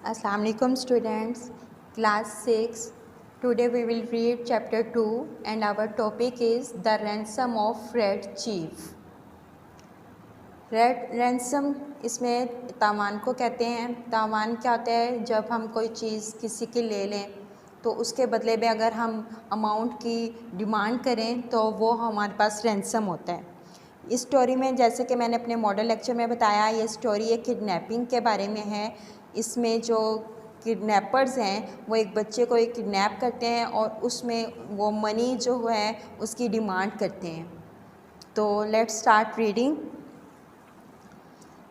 Assalamu alaikum students, class 6. Today we will read chapter 2 and our topic is the ransom of Red Chief. Red ransom इसमें तावान को कहते हैं। तावान क्या होता है? जब हम कोई चीज़ किसी की ले लें तो उसके बदले में अगर हम अमाउंट की डिमांड करें तो वो हमारे पास रैंसम होता है। इस स्टोरी में जैसे कि मैंने अपने मॉडल लेक्चर में बताया, ये स्टोरी एक किडनैपिंग के बारे में है। इसमें जो किडनैपर्स हैं वो एक बच्चे को एक किडनैप करते हैं और उसमें वो मनी जो है उसकी डिमांड करते हैं। तो let's start reading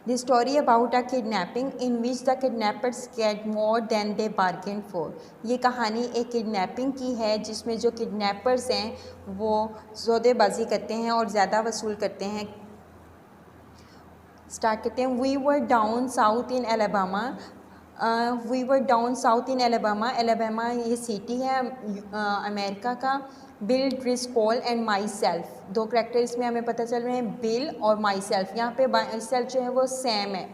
The story about a kidnapping in which the kidnappers get more than they bargained for. ये कहानी एक किडनैपिंग की है जिसमें जो किडनैपर्स हैं वो सौदेबाजी करते हैं और ज़्यादा वसूल करते हैं। स्टार्ट करते हैं। We were down south in Alabama. Alabama ये सिटी है अमेरिका का। बिल ड्रिस्कोल एंड माई सेल्फ, दो करेक्टर इसमें हमें पता चल रहे हैं, बिल और माई सेल्फ। यहाँ पे माई सेल्फ जो है वो सैम है।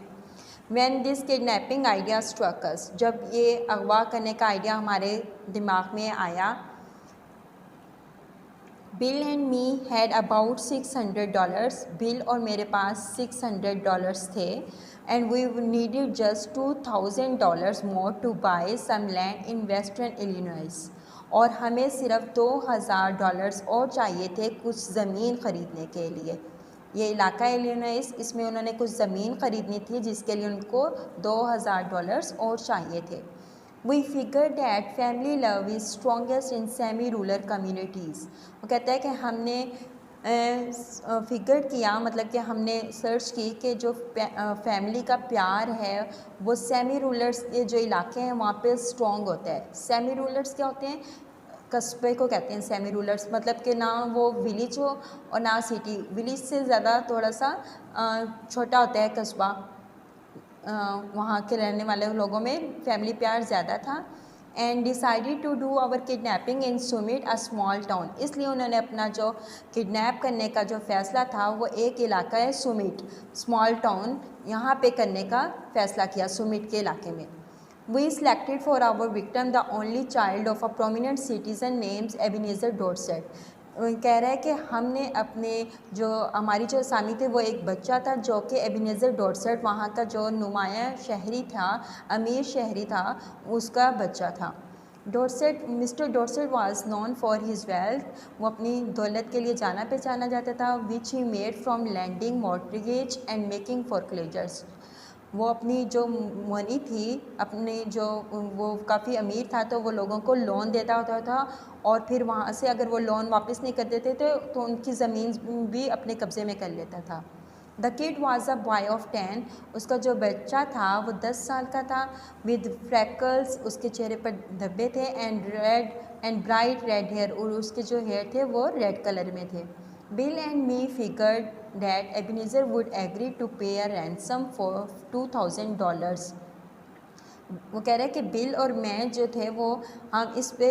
When this kidnapping idea struck us, जब ये अगवा करने का आइडिया हमारे दिमाग में आया। Bill and me had about $600, Bill और मेरे पास $600 थे। And we needed just $2,000 more to buy some land in western Illinois, और हमें सिर्फ $2,000 और चाहिए थे कुछ ज़मीन ख़रीदने के लिए। ये इलाका इलिनॉइस, इसमें उन्होंने कुछ ज़मीन ख़रीदनी थी जिसके लिए उनको $2,000 और चाहिए थे। We figured that family love is strongest in semi-rural communities. वो कहता है कि हमने फिगर किया, मतलब कि हमने सर्च की कि जो फैमिली का प्यार है वो सेमी रूलर्स के जो इलाके हैं वहाँ पे स्ट्रॉन्ग होता है। सेमी रूलर्स क्या होते हैं? कस्बे को कहते हैं सेमी रूलर्स, मतलब कि ना वो विलेज हो और ना सिटी। विलेज से ज़्यादा थोड़ा सा छोटा होता है कस्बा। वहाँ के रहने वाले लोगों में फैमिली प्यार ज़्यादा था। And decided to do our kidnapping in Summit a small town, इसलिए उन्होंने अपना जो किडनैप करने का जो फ़ैसला था वो एक इलाका है सुमिट, स्मॉल टाउन, यहाँ पे करने का फ़ैसला किया सुमिट के इलाके में। We selected for our victim the only child of a prominent citizen names Ebenezer Dorset. कह रहा है कि हमने अपने जो हमारी जो असामी थे वो एक बच्चा था जो कि एबिनेजर डॉर्सेट, वहाँ का जो नुमाया शहरी था, अमीर शहरी था, उसका बच्चा था। Mister Dorset was known for his wealth, वो अपनी दौलत के लिए जाना पहचाना जाता था। Which he made from lending mortgage and making foreclosures, वो अपनी जो मनी थी, अपने जो वो काफ़ी अमीर था तो वो लोगों को लोन देता होता था और फिर वहाँ से अगर वो लोन वापस नहीं कर देते थे तो उनकी ज़मीन भी अपने कब्ज़े में कर लेता था। The kid was a boy of 10, उसका जो बच्चा था वो 10 साल का था। विद फ्रैकल्स, उसके चेहरे पर धब्बे थे, एंड ब्राइट रेड हेयर, और उसके जो हेयर थे वो रेड कलर में थे। Bill and me figured that Ebenezer would agree to pay a ransom for $2,000. वो कह रहे हैं कि बिल और मैं जो थे वो हम इस पे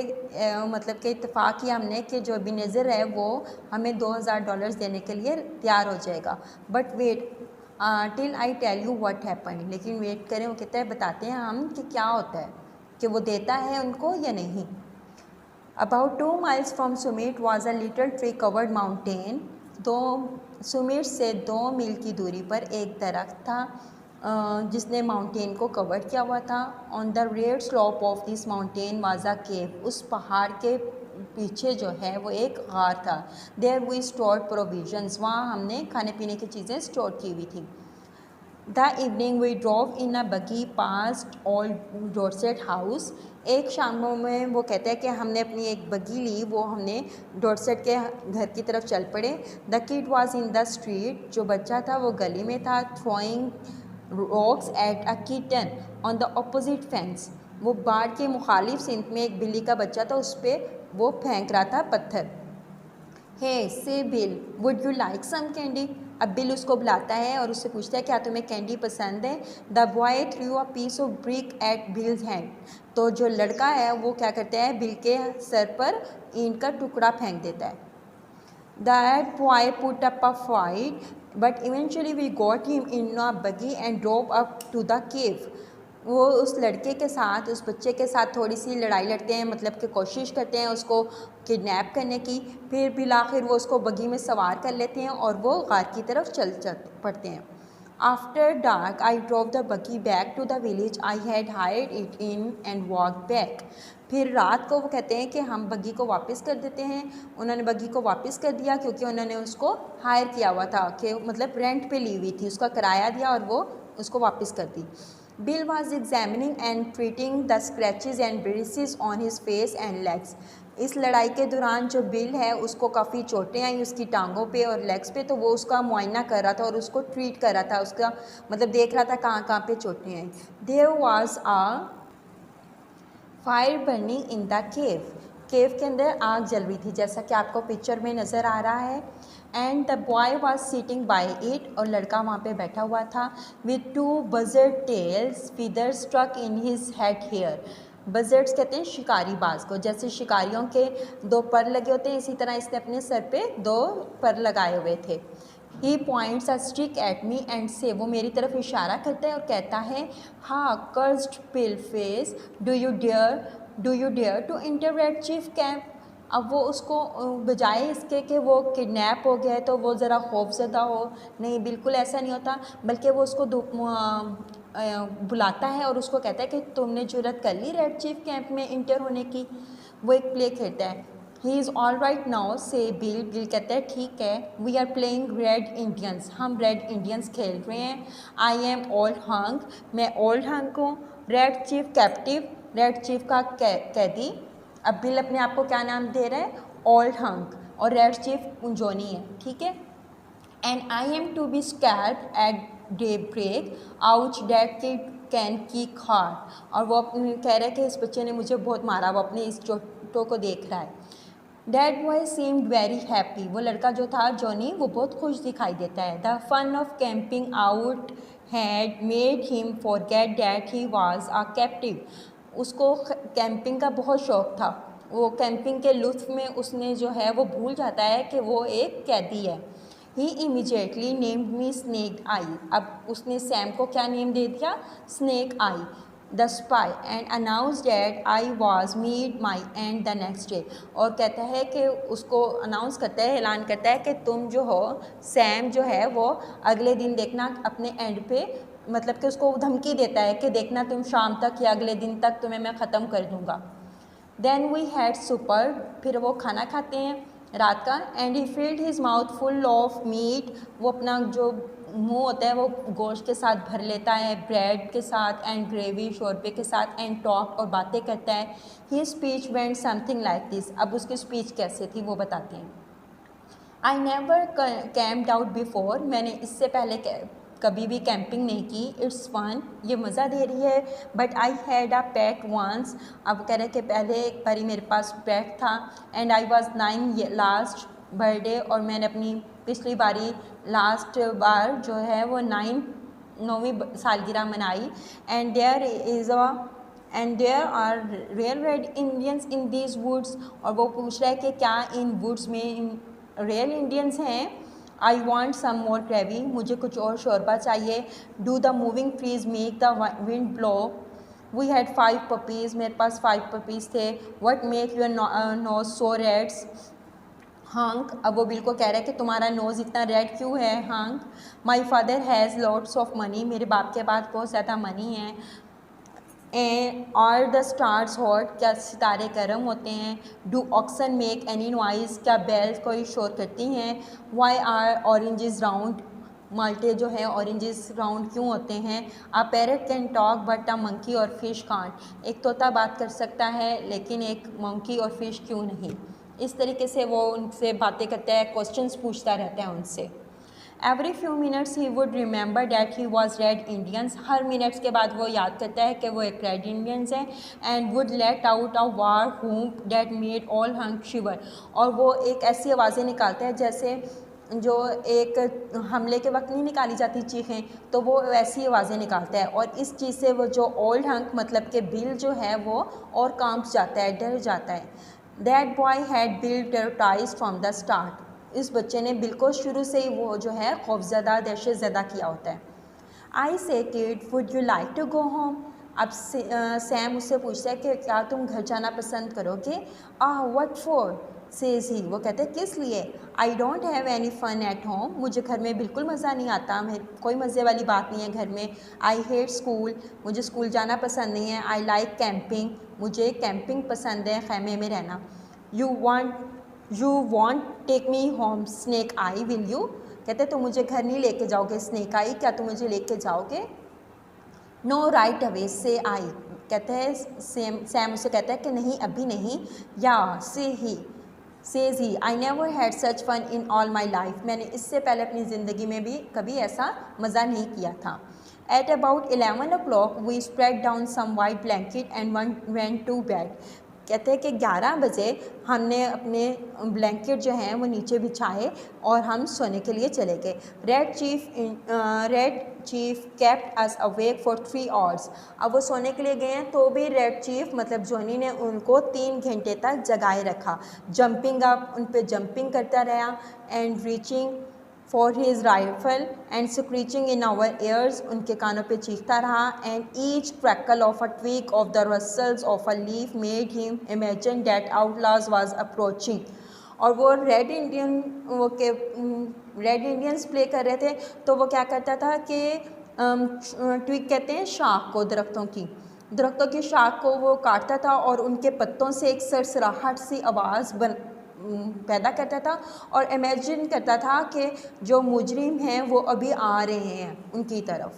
मतलब कि इत्तेफाक किया हमने कि जो एबिनेज़र है वो हमें $2,000 देने के लिए तैयार हो जाएगा। But wait till I tell you what happen, लेकिन वेट करें, वो कहता है बताते हैं हम कि क्या होता है, कि वो देता है उनको या नहीं। About 2 miles from Summit was a little tree covered mountain. Sumit से 2 मील की दूरी पर एक दरख्त था जिसने माउंटेन को कवर किया हुआ था। On the red slope of this mountain was a cave, उस पहाड़ के पीछे जो है वो एक गार था। देयर वी स्टोर्ड प्रोविजंस, वहाँ हमने खाने पीने की चीज़ें स्टोर की हुई थी। The evening we drove in a बगी पास्ट ओल्ड डॉर्सेट हाउस, एक शामों में वो कहते हैं कि हमने अपनी एक बगी ली, वो हमने डॉर्सेट के घर की तरफ चल पड़े। The kid was in the street, जो बच्चा था वो गली में था। Throwing rocks at a kitten on the opposite fence, वो बाढ़ के मुखालिफ सिंध में एक बिल्ली का बच्चा था, उस पर वो फेंक रहा था पत्थर। Hey says Bill would you like some candy, अब बिल उसको बुलाता है और उससे पूछता है क्या तुम्हें कैंडी पसंद है। The boy threw a piece of brick at Bill's hand, तो जो लड़का है वो क्या करता है, बिल के सर पर ईंट का टुकड़ा फेंक देता है। That boy put up a fight but eventually we got him in a buggy and drove up to the cave, वो उस लड़के के साथ, उस बच्चे के साथ थोड़ी सी लड़ाई लड़ते हैं, मतलब कि कोशिश करते हैं उसको किडनैप करने की। फिर बिलाखिर वो उसको बग्गी में सवार कर लेते हैं और वो गार की तरफ चल पड़ते हैं। After dark I drove the buggy back to the village I had hired it in and walk back. फिर रात को वो कहते हैं कि हम बग्गी को वापस कर देते हैं। उन्होंने बग्गी को वापस कर दिया क्योंकि उन्होंने उसको हायर किया हुआ था, कि मतलब रेंट पे ली हुई थी, उसका किराया दिया और वो उसको वापस कर दी। Bill was examining and treating the scratches and bruises on his face and legs. इस लड़ाई के दौरान जो बिल है उसको काफ़ी चोटें आई उसकी टांगों पे और लेग्स पे, तो वो उसका मुआयना कर रहा था और उसको ट्रीट कर रहा था, उसका मतलब देख रहा था कहाँ कहाँ पे चोटें आई। There was a fire burning in the cave के अंदर आग जल रही थी, जैसा कि आपको पिक्चर में नज़र आ रहा है। And the boy was sitting by it, और लड़का वहाँ पे बैठा हुआ था। With 2 buzzard tails feathers struck in his head hair. Buzzards कहते हैं शिकारी बाज को, जैसे शिकारियों के 2 पर लगे होते हैं, इसी तरह इसने अपने सर पे 2 पर लगाए हुए थे। He points a stick at me and says, वो मेरी तरफ इशारा करता है और कहता है, हाँ cursed pale face, do you dare to enter Red Chief camp. अब वो उसको बजाय इसके कि वो किडनैप हो गया है तो वो ज़रा खौफज़दा हो, नहीं बिल्कुल ऐसा नहीं होता, बल्कि वो उसको बुलाता है और उसको कहता है कि तुमने जुर्रत कर ली रेड चीफ कैंप में इंटर होने की। वो एक प्ले खेलता है। He is all right now says Bill. Bill कहता है ठीक है। We are playing Red Indians, हम रेड इंडियंस खेल रहे हैं। आई एम ओल्ड हंग, मैं ओल्ड हंग हूँ। Red chief captive, red chief का कैदी। अब बिल अपने आप को क्या नाम दे रहा है, ओल्ड हंग, और रेड चीफ उंजोनी है, ठीक है। And I am to be scalp at daybreak, ouch that kid can kick hard. और वो कह रहा है कि इस बच्चे ने मुझे बहुत मारा, वो अपने इस चोटों को देख रहा है। That boy seemed very happy, वो लड़का जो था जॉनी वो बहुत खुश दिखाई देता है। The fun of camping out had made him forget that he was a captive. उसको कैंपिंग का बहुत शौक़ था, वो कैंपिंग के लुत्फ़ में उसने जो है वो भूल जाता है कि वो एक कैदी है। He immediately named me Snake Eye, अब उसने सैम को क्या नेम दे दिया, Snake Eye the Spy, and announce that I was meat my and the next day. और कहता है कि उसको अनाउंस करता है, ऐलान करता है कि तुम जो हो, सैम जो है वो अगले दिन देखना अपने एंड पे, मतलब कि उसको धमकी देता है कि देखना तुम शाम तक या अगले दिन तक तुम्हें मैं ख़त्म कर दूँगा। देन वी हैड सुपर, फिर वो खाना खाते हैं रात का। And he field his mouth full of meat, वो अपना जो मुंह होता है वो गोश्त के साथ भर लेता है, ब्रेड के साथ एंड ग्रेवी शोरबे के साथ, एंड टॉक, और बातें करता है। He speech went something like this, अब उसकी स्पीच कैसे थी वो बताते हैं। I never camped out before, मैंने इससे पहले कभी भी कैंपिंग नहीं की। इट्स फन, ये मज़ा दे रही है। But I had a pet once, अब कह रहे कि पहले एक बारी मेरे पास पेट था। And I was 9 last birthday, और मैंने अपनी पिछली बारी लास्ट बार जो है वो 9वीं सालगिरह मनाई। And there are real Red Indians in these woods, और वो पूछ रहा है कि क्या इन वुड्स में रियल इंडियंस हैं। I want some more gravy, मुझे कुछ और शोरबा चाहिए। Do the moving trees make the wind blow. We had 5 puppies, मेरे पास 5 पपीज़ थे। What make your nose so reds Hank, अब वो बिल को कह रहा है कि तुम्हारा नोज़ इतना रेड क्यों है hunk. My father has lots of money, मेरे बाप के पास बहुत ज़्यादा मनी है। आर द स्टार्स हॉट, क्या सितारे गर्म होते हैं। Do oxen make any noise, क्या बेल्स कोई शोर करती हैं। वाई आर ऑरेंजेस राउंड, माल्टे जो है ऑरेंजेस राउंड क्यों होते हैं। A parrot can talk but a monkey or fish can't, एक तोता बात कर सकता है लेकिन एक मंकी और फिश क्यों नहीं। इस तरीके से वो उनसे बातें करता है, क्वेश्चंस पूछता रहता है उनसे। Every few minutes he would remember that he was red Indians, हर मिनट्स के बाद वो याद करता है कि वो एक रेड इंडियंस है। And would let out a war whoop that made all hung shiver, और वो एक ऐसी आवाज़ें निकालता है जैसे जो एक हमले के वक्त नहीं निकाली जाती चीखें, तो वो वैसी आवाज़ें निकालता है। और इस चीज़ से वो जो ओल्ड हंक मतलब कि बिल जो है वो और कांप जाता है, डर जाता है। That boy had Bill terrorise from the start, इस बच्चे ने बिल को शुरू से ही वो जो है खौफज़दा, दहशत ज़दा किया होता है। I say kid would you like to go home, अब सैम उससे पूछता है कि क्या तुम घर जाना पसंद करोगे? व्हाट फॉर सेज ही, वो कहते हैं किस लिए? I don't have any fun at home, मुझे घर में बिल्कुल मज़ा नहीं आता, मैं कोई मज़े वाली बात नहीं है घर में। आई हेट स्कूल, मुझे स्कूल जाना पसंद नहीं है। आई लाइक कैंपिंग, मुझे कैंपिंग पसंद है, खैमे में रहना। You won't take me home Snake Eye will you, कहते तुम मुझे घर नहीं लेके जाओगे स्नेक आई, क्या तुम मुझे लेके जाओगे? नो राइट अवे से आई, कहते हैं सैम उसे कहता है कि नहीं अभी नहीं। Yeah says he I never had such fun in all my life, मैंने इससे पहले अपनी ज़िंदगी में भी कभी ऐसा मज़ा नहीं किया था। At about 11 o'clock we spread down some white blanket and went to bed, कहते हैं कि 11 बजे हमने अपने ब्लैंकेट जो हैं वो नीचे बिछाए और हम सोने के लिए चले गए। Red chief kept us awake for 3 hours, अब वो सोने के लिए गए हैं तो भी रेड चीफ मतलब जॉनी ने उनको 3 घंटे तक जगाए रखा। जंपिंग अप, उन पे जंपिंग करता रहा and reaching for his rifle and screeching in our ears, उनके कानों पे चीखता रहा। And each crackle of a twig of the rustles of a leaf made him imagine that outlaws was approaching, और वो रेड इंडियंस प्ले कर रहे थे तो वो क्या करता था कि ट्विग कहते हैं शाख को, दरख्तों की शाख को वो काटता था और उनके पत्तों से एक सरसराहट सी आवाज़ पैदा करता था और इमेजिन करता था कि जो मुजरिम हैं वो अभी आ रहे हैं उनकी तरफ।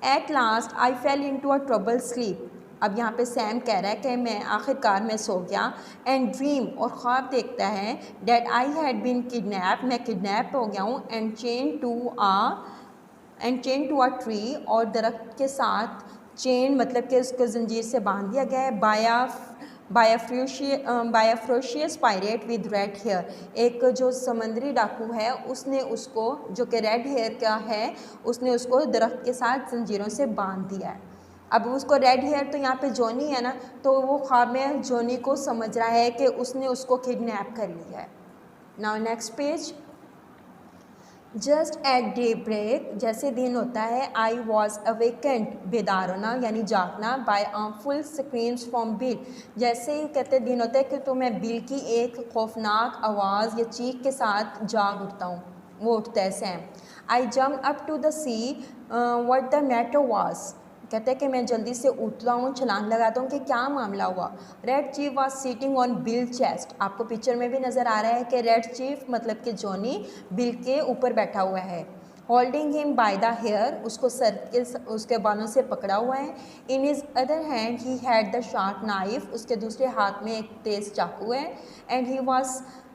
At last I fell into a trouble sleep, अब यहाँ पे सैम कह रहा है कि मैं आखिरकार में सो गया। एंड ड्रीम, और ख्वाब देखता है that I had been kidnap, मैं किडनैप हो गया हूँ। And chain to a tree, और दरख्त के साथ चेन मतलब कि उसको जंजीर से बांध दिया गया है। By a ferocious pirate with red hair, एक जो समंदरी डाकू है उसने उसको, जो कि रेड हेयर का है, उसने उसको दरख्त के साथ जंजीरों से बांध दिया है। अब उसको रेड हेयर तो यहाँ पे जॉनी है ना, तो वो ख्वाब में जॉनी को समझ रहा है कि उसने उसको किडनैप कर लिया है। Now next page. Just at daybreak, जैसे दिन होता है, आई वॉज अवेकेंड, बेदार होना यानी जागना, by awful screams from Bill, जैसे ही कहते दिन होता है कि तो मैं बिल की एक खौफनाक आवाज़ या चीख के साथ जाग उठता हूँ, वो उठता है Sam. I jump up to the see what the matter was, कहते हैं कि मैं जल्दी से उठता हूँ, छलांग लगाता हूँ कि क्या मामला हुआ। Red chief was sitting on bill chest, आपको पिक्चर में भी नज़र आ रहा है कि रेड चीफ मतलब कि जॉनी बिल के ऊपर बैठा हुआ है। Holding him by the hair, उसको सर के उसके बालों से पकड़ा हुआ है। In his other hand he had the sharp knife, उसके दूसरे हाथ में एक तेज़ चाकू है। And he was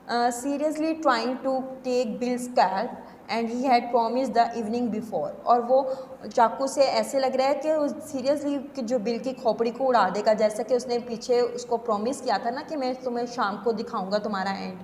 seriously trying to take Bill scalp and he had promise the evening before, और वो चाकू से ऐसे लग रहा है कि सीरियसली जो बिल की खोपड़ी को उड़ा देगा, जैसा कि उसने पीछे उसको प्रॉमिस किया था ना कि मैं तुम्हें शाम को दिखाऊंगा तुम्हारा and.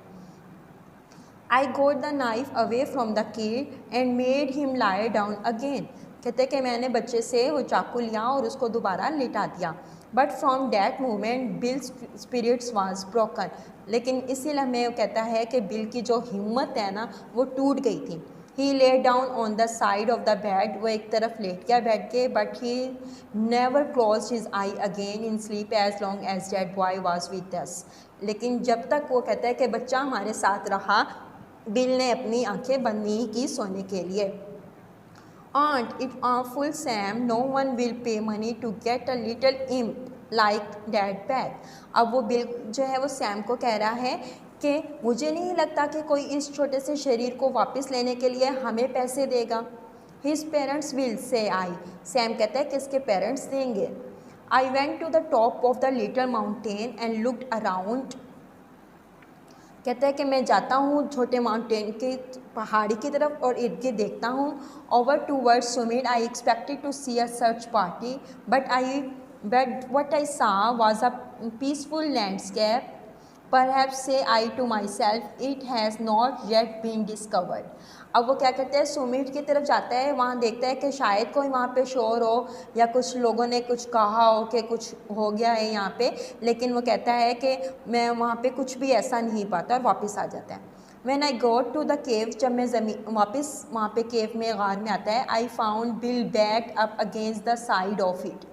I goat the knife away from the kid and made him lie down again, कहते कि मैंने बच्चे से वो चाकू लिया और उसको दोबारा लिटा दिया। But from that moment Bill spirits was broken, लेकिन इसी लम्हे वो कहता है कि बिल की जो हिम्मत है ना वो टूट गई थी। He lay down on the side of the bed, वो एक तरफ लेट गया बेड के। But he never close his eye again in sleep as long as that boy was with us, लेकिन जब तक वो कहता है कि बच्चा हमारे साथ रहा, बिल ने अपनी आंखें बंद नहीं की सोने के लिए। Aunt, it's awful Sam, no one will pay money to get a little imp like that back. अब वो बिल जो है वो सैम को कह रहा है कि मुझे नहीं लगता कि कोई इस छोटे से शरीर को वापस लेने के लिए हमें पैसे देगा। His parents will, say I. Sam कहता है कि इसके पेरेंट्स देंगे। I went to the top of the little mountain and looked around. कहता है कि मैं जाता हूँ छोटे माउंटेन की पहाड़ी की तरफ और इर्द गिर्द देखता हूँ। Over towards summit I expected to see a search party but what I saw was a peaceful landscape. Perhaps says I to myself it has not yet been discovered. अब वो क्या कहते हैं, सुमिट की तरफ जाता है, वहाँ देखता है कि शायद कोई वहाँ पे शोर हो या कुछ लोगों ने कुछ कहा हो कि कुछ हो गया है यहाँ पे, लेकिन वो कहता है कि मैं वहाँ पे कुछ भी ऐसा नहीं पाता और वापस आ जाता है। When I got to the cave, जब मैं ज़मीन वापस वहाँ पे केव में गार में आता है, I found bill back up against the side of it.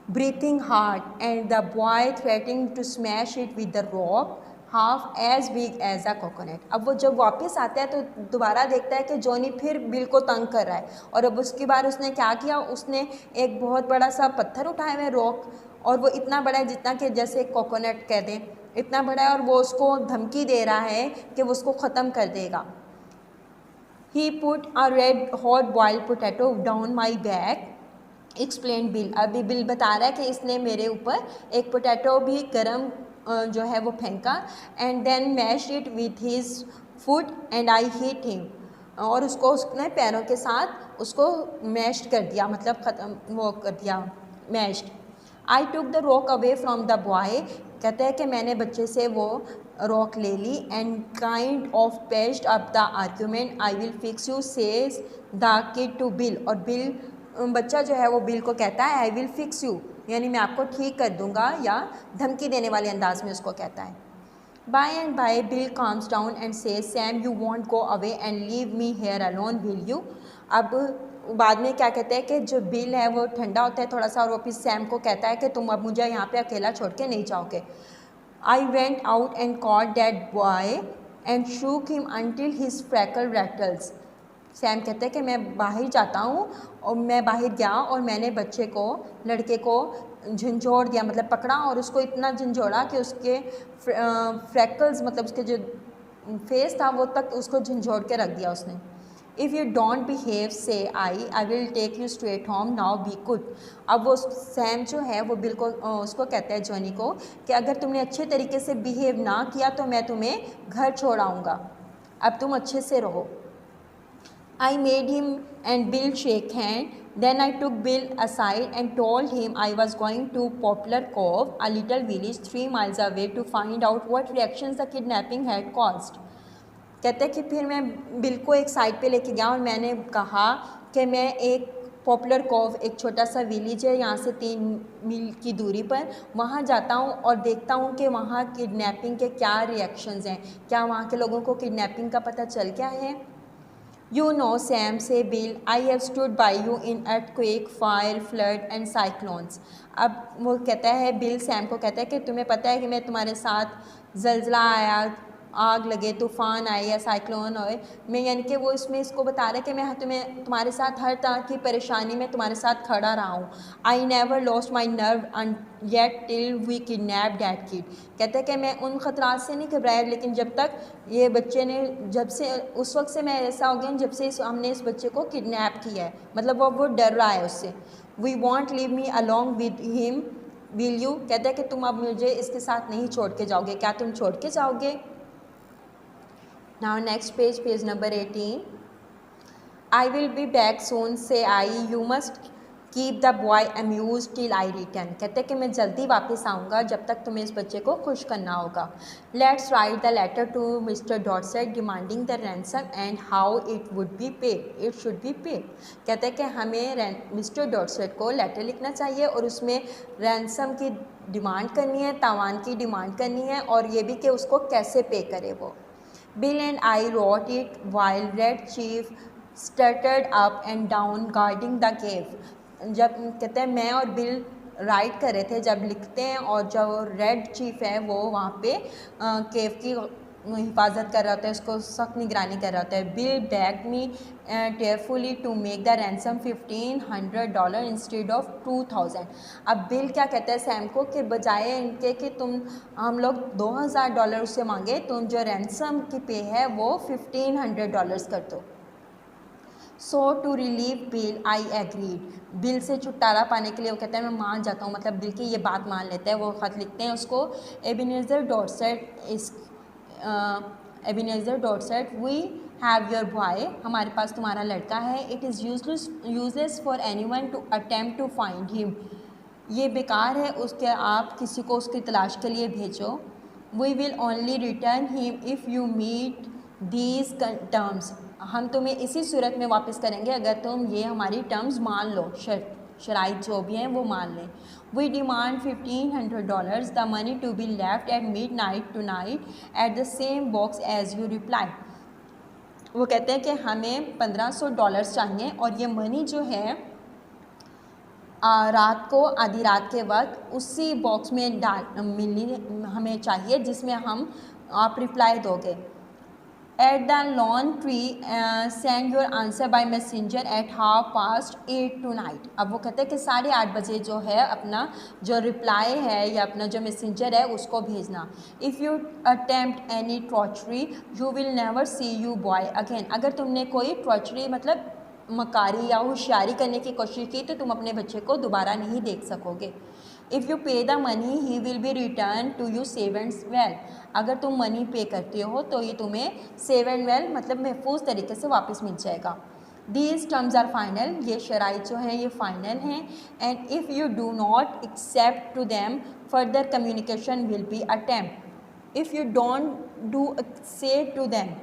breathing hard, and the boy threatening to smash it with the rock half as big as a coconut. अब वो जब वापस आता है तो दोबारा देखता है कि जॉनी फिर बिल को तंग कर रहा है, और अब उसके बाद उसने क्या किया, उसने एक बहुत बड़ा सा पत्थर उठाया हुआ है, रॉक, और वो इतना बड़ा है जितना कि जैसे कोकोनट कह दें, इतना बड़ा है, और वो उसको धमकी दे रहा है कि वो उसको ख़त्म कर देगा. He put a red hot boiled potato down my back, explain bill. अभी बिल बता रहा है कि इसने मेरे ऊपर एक पोटैटो भी गरम जो है वो फेंका, and then mash it with his foot and I hit him, और उसको उसने पैरों के साथ उसको मैश कर दिया, मतलब ख़त्म वो कर दिया, mashed. I took the rock away from the boy, कहते हैं कि मैंने बच्चे से वो रॉक ले ली, and kind of patched up the argument, I will fix you says the kid to Bill. और बिल, बच्चा जो है वो बिल को कहता है आई विल फिक्स यू, यानी मैं आपको ठीक कर दूंगा, या धमकी देने वाले अंदाज में उसको कहता है. By and by Bill comes down and says Sam you won't go away and leave me here alone will you. अब बाद में क्या कहते हैं कि जो बिल है वो ठंडा होता है थोड़ा सा, और वो फिर सैम को कहता है कि तुम अब मुझे यहाँ पे अकेला छोड़ के नहीं जाओगे. I went out and cot that boy and shook him until his freckle rattles. Sam कहते हैं कि मैं बाहर जाता हूँ, और मैं बाहर गया और मैंने बच्चे को, लड़के को झंझोड़ दिया, मतलब पकड़ा, और उसको इतना झंझोड़ा कि उसके फ्रैकल्स, मतलब उसके जो फेस था वो तक उसको झंझोड़ के रख दिया उसने. If you don't behave says I will take you straight home now be good. अब वो सैम जो है वो बिल्कुल उसको कहता है जॉनी को कि अगर तुमने अच्छे तरीके से बिहेव ना किया तो मैं तुम्हें घर छोड़ आऊँगा, अब तुम अच्छे से रहो. I made him and Bill shake hand. Then I took Bill aside and told him I was going to Poplar Cove, a little village 3 miles away, to find out what reactions the kidnapping had caused. कहते हैं कि फिर मैं bill को एक side पे लेके गया और मैंने कहा कि मैं एक पॉपुलर कोव, एक छोटा सा विलेज है यहाँ से 3 मील की दूरी पर, वहाँ जाता हूँ और देखता हूँ कि वहाँ किडनैपिंग के क्या रिएक्शंस हैं, क्या वहाँ के लोगों को किडनैपिंग का पता चल क्या है. You know, Sam, say Bill, I have stood by you in earthquake, fire, flood and cyclones. अब वो कहता है, बिल सैम को कहता है कि तुम्हें पता है कि मैं तुम्हारे साथ जलजला आया, आग लगे, तूफ़ान आए या साइक्लोन आए, मैं, यानी कि वो इसमें इसको बता रहा है कि मैं तुम्हारे साथ हर तरह की परेशानी में तुम्हारे साथ खड़ा रहा हूँ. I never lost my nerve yet till we kidnap that kid. कहते हैं कि मैं उन ख़तरात से नहीं घबराया, लेकिन जब तक ये बच्चे ने, जब से उस वक्त से मैं ऐसा हो गया जब से हमने इस बच्चे को किडनैप किया है, मतलब वो डर रहा है उससे. We won't leave me along with him will you. कहते हैं कि तुम अब मुझे इसके साथ नहीं छोड़ के जाओगे, क्या तुम छोड़ के जाओगे. Now next page, page number 18. I will be back soon, say I. You must keep the boy amused till I return. कहते हैं कि मैं जल्दी वापस आऊँगा, जब तक तुम्हें इस बच्चे को खुश करना होगा. Let's write the letter to Mr. Dorset demanding the ransom and how it would be paid. It should be paid. कहते हैं कि हमें मिस्टर डॉर्सेट को लेटर लिखना चाहिए और उसमें रैंसम की डिमांड करनी है, तावान की डिमांड करनी है, और ये भी कि उसको कैसे पे करे वो. Bill and I wrote it while Red Chief stuttered up and down guarding the cave. जब कहते हैं मैं और बिल राइट कर रहे थे जब लिखते हैं, और जो रेड चीफ है वो वहाँ पे केव की हिफाजत कर रहा होता है, उसको सख्त निगरानी कर रहा होता है. Bill begged me tearfully to make the ransom $1,500 instead of 2,000. अब बिल क्या कहता है सैम को कि बजाय इनके कि हम लोग $2,000 उससे मांगे, तुम जो रैंसम की पे है वो $1,500 कर दो. So to relieve Bill I agreed. Bill से छुटकारा पाने के लिए वो कहता है मैं मान जाता हूँ, मतलब बिल की ये बात मान लेता है. वो ख़त लिखते हैं उसको. Ebenezer Dorset we have your boy. हमारे पास तुम्हारा लड़का है. It is useless for anyone to attempt to find him. ये बेकार है उसके आप किसी को उसकी तलाश के लिए भेजो. We will only return him if you meet these terms. हम तुम्हें इसी सूरत में वापस करेंगे अगर तुम ये हमारी टर्म्स मान लो, शराइत जो भी हैं वो मान लें. We demand $1,500, the money to be left at midnight tonight at the same box as you reply. वो कहते हैं कि हमें $1,500 चाहिए, और ये मनी जो है रात को आधी रात के वक्त उसी बॉक्स में डाल मिलनी हमें चाहिए जिसमें हम आप रिप्लाई दोगे। At the lone tree send your answer by messenger at 8:30 tonight. अब वो कहते हैं कि 8:30 बजे जो है अपना जो रिप्लाई है या अपना जो मैसेंजर है उसको भेजना। If you attempt any treachery you will never see you boy again. अगर तुमने कोई ट्रॉचरी मतलब मकारी या होशियारी करने की कोशिश की तो तुम अपने बच्चे को दोबारा नहीं देख सकोगे। If you pay the money he will be return to you safe and well. अगर तुम मनी पे करते हो तो ये तुम्हें सेव एंड वेल मतलब महफूज तरीके से वापस मिल जाएगा। दीज टर्म्स आर फाइनल, ये शराइत जो हैं ये फ़ाइनल हैं। And if you do not accept to them further communication will be attempt. If you don't do say to them.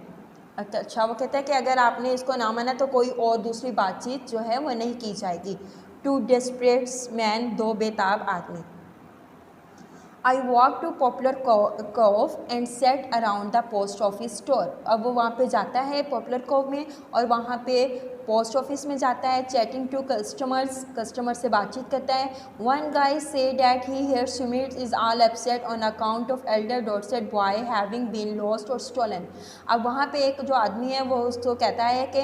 अच्छा वो कहता है कि अगर आपने इसको ना माना तो कोई और दूसरी बातचीत जो है वो नहीं की जाएगी। टू डेस्परेट मैन, दो बेताब आदमी। I walk to Poplar Cove and set around the post office store. अब वो वहाँ पे जाता है पॉपुलर कोव में और वहाँ पे पोस्ट ऑफिस में जाता है। चैटिंग टू कस्टमर्स, कस्टमर से बातचीत करता है। One guy says that he hear summit is all upset on account of elder Dorset boy having been lost और स्टोलन। अब वहाँ पे एक जो आदमी है वो उसको कहता है कि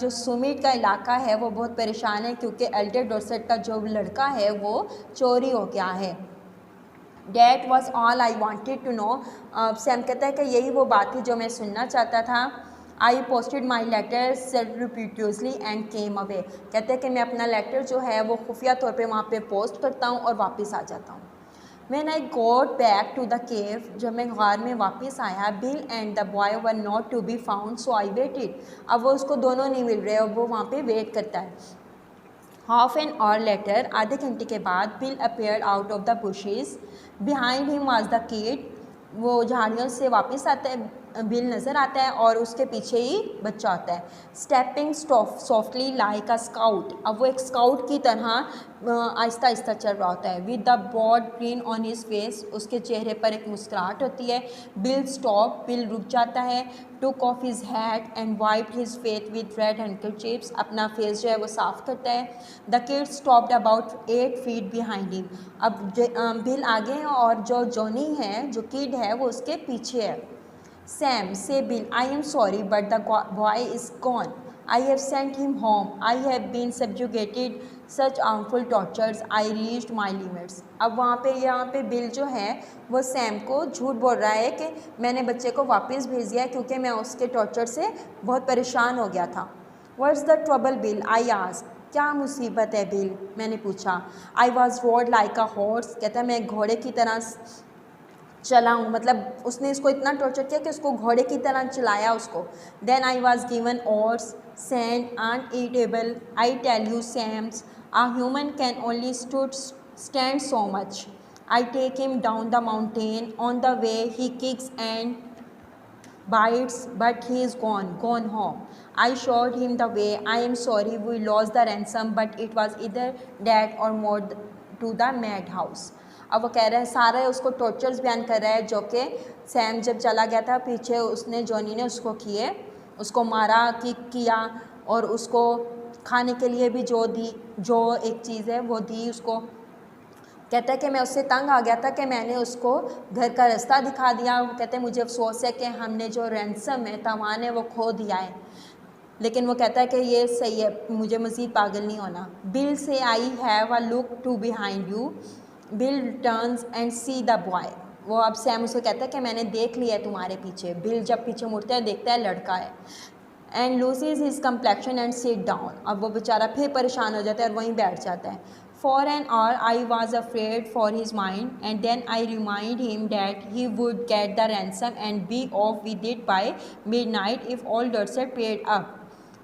जो सुमित का इलाका है वो बहुत परेशान है क्योंकि एल्डर डॉटसेट का जो लड़का है वो चोरी हो गया है। That was all I wanted to know। Sam कहता है कि यही वो बात थी जो मैं सुनना चाहता था। I posted my letter surreptitiously and came away. कहते हैं कि मैं अपना लेटर जो है वो खुफिया तौर पे वहाँ पे पोस्ट करता हूँ और वापस आ जाता हूँ। When I got back to the cave, जब मैं गार में वापस आया, Bill and the boy were not to be found so I waited. अब वो उसको दोनों नहीं मिल रहे और वो वहाँ पे वेट करता है। हाफ एन आवर लेटर, आधे घंटे के बाद, bill appeared out of the bushes. Behind him was the kid. वो झाड़ियों से वापस आता है, बिल नज़र आता है और उसके पीछे ही बच्चा आता है। स्टेपिंग सॉफ्टली लाइक अ स्काउट। अब वो एक स्काउट की तरह आहिस्ता आहिस्ता चल रहा होता है। With the broad grin on his face, उसके चेहरे पर एक मुस्कुराहट होती है। बिल स्टॉप, बिल रुक जाता है। Took off his hat and wiped his face with red handkerchiefs. अपना फेस जो है वो साफ़ करता है। The kid stopped about 8 feet behind him. अब बिल आगे है और जो जॉनी है, जो किड है, वो उसके पीछे है। Sam, say Bill, I am sorry, but the boy is gone. I have sent him home. I have been subjugated such harmful tortures. I reached my limits. अब यहाँ पे बिल जो है वो सैम को झूठ बोल रहा है कि मैंने बच्चे को वापस भेज दिया क्योंकि मैं उसके टॉर्चर से बहुत परेशान हो गया था। What's the trouble, Bill? I asked. क्या मुसीबत है बिल? मैंने पूछा। I was rode like a horse। कहता है मैं घोड़े की तरह चला हूँ, मतलब उसने इसको इतना टॉर्चर किया कि उसको घोड़े की तरह चलाया उसको। Then I was given oats sand uneatable. I tell you Sam's a human can only stand so much. I take him down the mountain on the way he kicks and bites, but he is gone home. I showed him the way. I am sorry we lost the ransom, but it was either that or more to the madhouse। अब वो कह रहा है, सारा उसको tortures बयान कर रहा है जो कि सैम जब चला गया था पीछे उसने जॉनी ने उसको किए, उसको मारा, किक किया और उसको खाने के लिए भी जो एक चीज़ है वो दी उसको। कहता है कि मैं उससे तंग आ गया था कि मैंने उसको घर का रास्ता दिखा दिया। वो कहते हैं मुझे अफसोस है कि हमने जो रैंसम है, तवान है, वो खो दिया है। लेकिन वो कहता है कि ये सही है, मुझे मज़ीद पागल नहीं होना। Bill says I have a look to behind you. Bill turns and see the boy. वो अब सैम उसे कहता है कि मैंने देख लिया है तुम्हारे पीछे। बिल जब पीछे मुड़ता है देखता है लड़का है। And loses his complexion and sit down. अब वो बेचारा फिर परेशान हो जाता है और वहीं बैठ जाता है। For an hour I was afraid for his mind, and then I reminded him that he would get the ransom and be off with it by midnight if all Dorset paid up.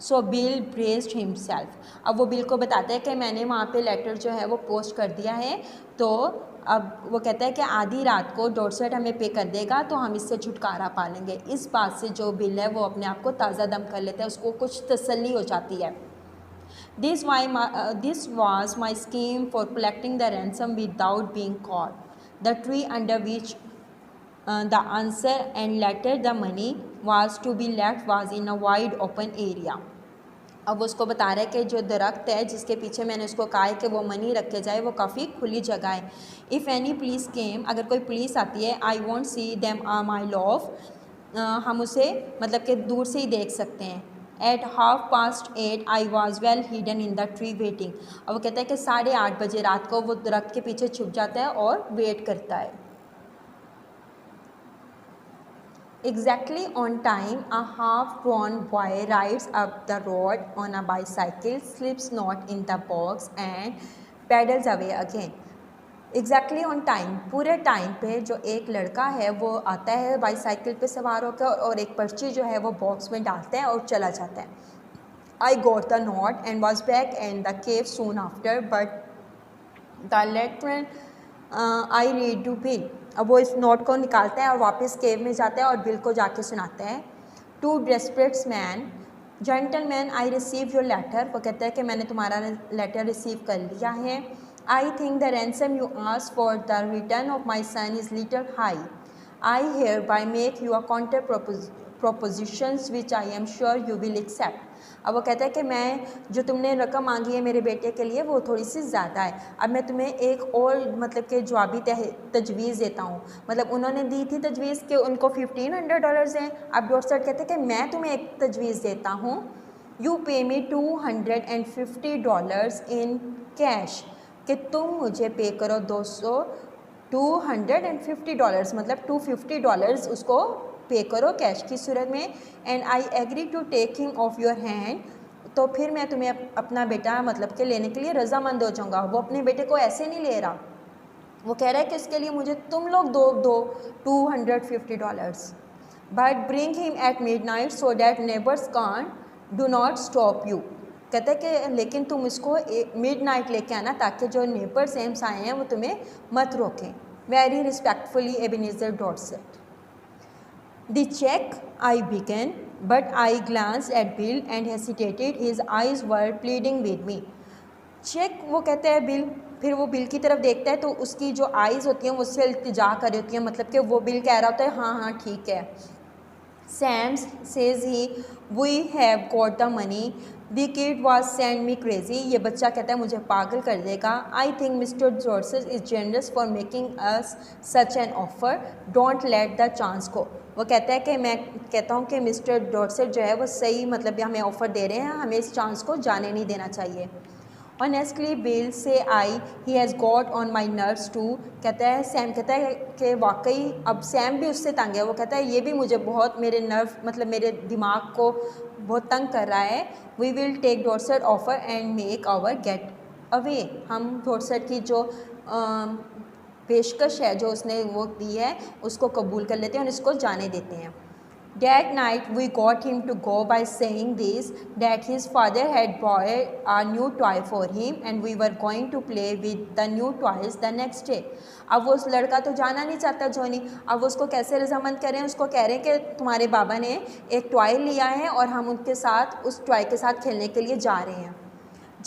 So Bill braced himself। अब वो bill को बताता है कि मैंने वहाँ पे letter जो है वो पोस्ट कर दिया है, तो अब वो कहता है कि आधी रात को डॉर्सेट हमें पे कर देगा तो हम इससे छुटकारा पा लेंगे। इस बात से जो बिल है वो अपने आप को ताज़ा दम कर लेता है, उसको कुछ तसल्ली हो जाती है। This was my scheme for collecting the ransom without being caught. The tree under which the answer and later the money was to be left was in a wide open area. अब वो उसको बता रहा है कि जो दरख्त है जिसके पीछे मैंने उसको कहा है कि वो मनी रख के जाए वो काफ़ी खुली जगह है। इफ़ एनी पुलिस केम, अगर कोई पुलिस आती है, I want see them a my laugh, हम उसे मतलब कि दूर से ही देख सकते हैं। At 8:30 I was well hidden in the tree waiting. अब वो कहता है कि 8:30 बजे रात को वो दरख्त के पीछे छुप जाता है और वेट करता है। Exactly on time, a half-grown boy rides up the road on a bicycle, slips not in the box and pedals away again. Exactly on time, पूरे टाइम पे जो एक लड़का है वो आता है बाईसाइकिल पे सवार होकर और एक पर्ची जो है वो बॉक्स में डालता है और चला जाता है। I got the note and was back in the cave soon after, but the letter I read to Bill. अब वो इस नोट को निकालता है और वापस केव में जाता है और बिल को जाके सुनाता है। Two desperates man, gentleman I receive your letter. वो कहता है कि मैंने तुम्हारा लेटर रिसीव कर लिया है। I think the ransom you ask for the return of my son is little high. I hereby make you a counter propositions which I am sure you will accept. अब वो कहता है कि मैं जो तुमने रकम मांगी है मेरे बेटे के लिए वो थोड़ी सी ज़्यादा है, अब मैं तुम्हें एक और मतलब कि जवाबी तजवीज़ देता हूँ। मतलब उन्होंने दी थी तजवीज़ कि उनको $1500 हैं। अब डॉटसेट कहते हैं कि मैं तुम्हें एक तजवीज़ देता हूँ, यू पे मी $250 इन कैश, कि तुम मुझे पे करो $250 मतलब $250 उसको पे करो कैश की सूरत में। And I agree to take him of your hand, तो फिर मैं तुम्हें अपना बेटा मतलब कि लेने के लिए रजामंद हो जाऊँगा। वो अपने बेटे को ऐसे नहीं ले रहा, वो कह रहा है कि इसके लिए मुझे तुम लोग दो $250, but bring him at midnight so that neighbours can't do not stop you. कहते हैं कि लेकिन तुम इसको मिडनाइट लेके आना ताकि जो नेबर्स हैं हमसाए हैं वो तुम्हें मत रोकें। Very respectfully Ebenezer Dorset. The check, I began, but I glanced at Bill and hesitated. His eyes were pleading with me. Check वो कहता है बिल, फिर वो बिल की तरफ देखता है तो उसकी जो आइज़ होती हैं वो उससे इल्तिजा कर रही होती हैं, मतलब कि वो बिल कह रहा होता है हाँ हाँ ठीक है। Sam says he, we have got the money. The kid was send me crazy. ये बच्चा कहता है मुझे पागल कर देगा। I think Mr. George is generous for making us such an offer. Don't let the chance go. वो कहता है कि मैं कहता हूँ कि मिस्टर डॉटसेट जो है वो सही मतलब हमें ऑफ़र दे रहे हैं, हमें इस चांस को जाने नहीं देना चाहिए। Honestly Bill says I he has got on my nerves too. कहता है सैम कहता है कि वाकई अब सैम भी उससे तंग है। वो कहता है ये भी मुझे बहुत मेरे नर्व मतलब मेरे दिमाग को बहुत तंग कर रहा है। We will take Dorset offer and make our getaway. हम डॉटसेट की जो पेशकश है जो उसने वो दी है उसको कबूल कर लेते हैं और इसको जाने देते हैं। That night we got him to go by saying this, that his father had bought a new toy for him and we were going to play with the new toys the next day. अब वो उस लड़का तो जाना नहीं चाहता Johnny, अब वो उसको कैसे रजामंद करें, उसको कह रहे हैं कि तुम्हारे बाबा ने एक टॉय लिया है और हम उनके साथ उस टॉय के साथ खेलने के लिए जा रहे हैं।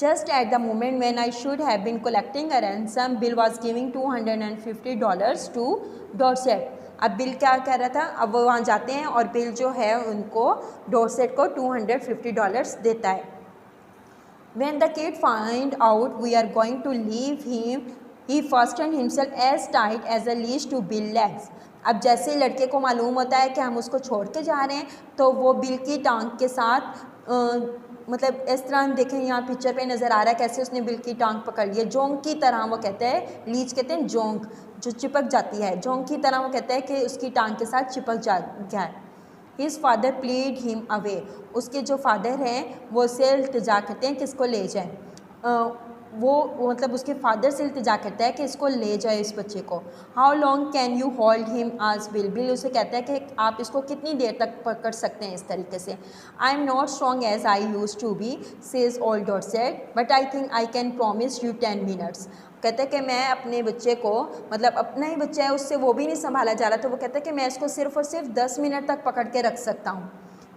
Just at the moment when I should have been collecting a ransom, Bill was giving $250 to Dorset. अब बिल क्या कह रहा था, अब वो वहाँ जाते हैं और बिल जो है उनको डॉटसेट को $250 देता है। When the kid find out we are going to leave him, he fastened himself as tight as a leash to Bill's legs. अब जैसे लड़के को मालूम होता है कि हम उसको छोड़ के जा रहे हैं तो वो बिल की टांग के साथ मतलब इस तरह हम देखें यहाँ पिक्चर पे नज़र आ रहा है कैसे उसने बिल की टांग पकड़ ली है, जोंक की तरह। वो कहते हैं लीच कहते हैं जोंक जो चिपक जाती है, जोंक की तरह वो कहता है कि उसकी टांग के साथ चिपक जा गया है। His father plead him away, उसके जो फादर हैं वो उससे इल्तिजा करते हैं कि इसको ले जाएं। वो मतलब उसके फादर से इल्तिजा करता है कि इसको ले जाए इस बच्चे को। How long can you hold him आज बिल, बिल उसे कहता है कि आप इसको कितनी देर तक पकड़ सकते हैं इस तरीके से। I am not strong as I use to be says old Dorset, but I think I can promise you 10 minutes. कहते हैं कि मैं अपने बच्चे को मतलब अपना ही बच्चा है उससे वो भी नहीं संभाला जा रहा, तो वो कहता है कि मैं इसको सिर्फ और सिर्फ 10 मिनट तक पकड़ के रख सकता हूँ।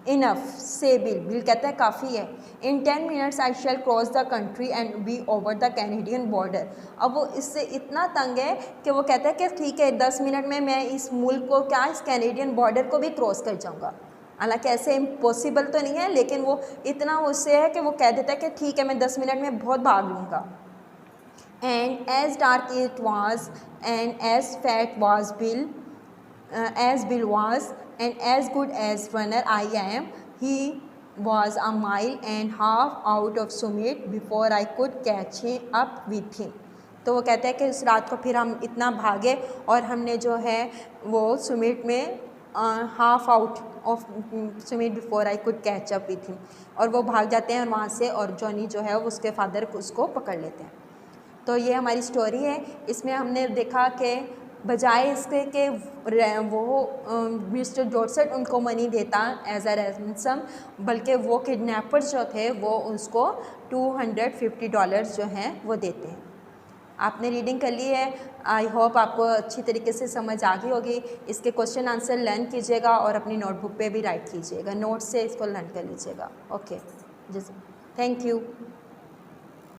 इनफ से बिल, बिल कहता है काफ़ी है। In 10 minutes I shall cross the country and be over the Canadian border. अब वो इससे इतना तंग है कि वो कहता है कि ठीक है 10 मिनट में मैं इस मुल्क को क्या इस कैनेडियन बॉर्डर को भी क्रॉस कर जाऊँगा। हालांकि ऐसे इम्पॉसिबल तो नहीं है, लेकिन वो इतना उससे है कि वो कह देता है कि ठीक है मैं 10 मिनट में बहुत भाग लूँगा। And as dark it was, and as fat was Bill, as Bill was, and as good as runner I am, he was a mile and half out of Summit before I could catch him up with him. तो वो कहते हैं कि उस रात को फिर हम इतना भागे और हमने जो है वो सुमिट में half out of Sumit before I could catch up with him, और वो भाग जाते हैं वहाँ से, और जॉनी जो है उसके फादर उसको पकड़ लेते हैं। तो ये हमारी स्टोरी है। इसमें हमने देखा कि बजाय इसके कि वो मिस्टर डॉटसेट उनको मनी देता एज अ रैंसम, बल्कि वो किडनैपर्स जो थे वो उसको $250 जो हैं वो देते हैं। आपने रीडिंग कर ली है। आई होप आपको अच्छी तरीके से समझ आ गई होगी। इसके क्वेश्चन आंसर लर्न कीजिएगा और अपनी नोटबुक पे भी राइट कीजिएगा, नोट से इसको लर्न कर लीजिएगा। Okay, just thank you.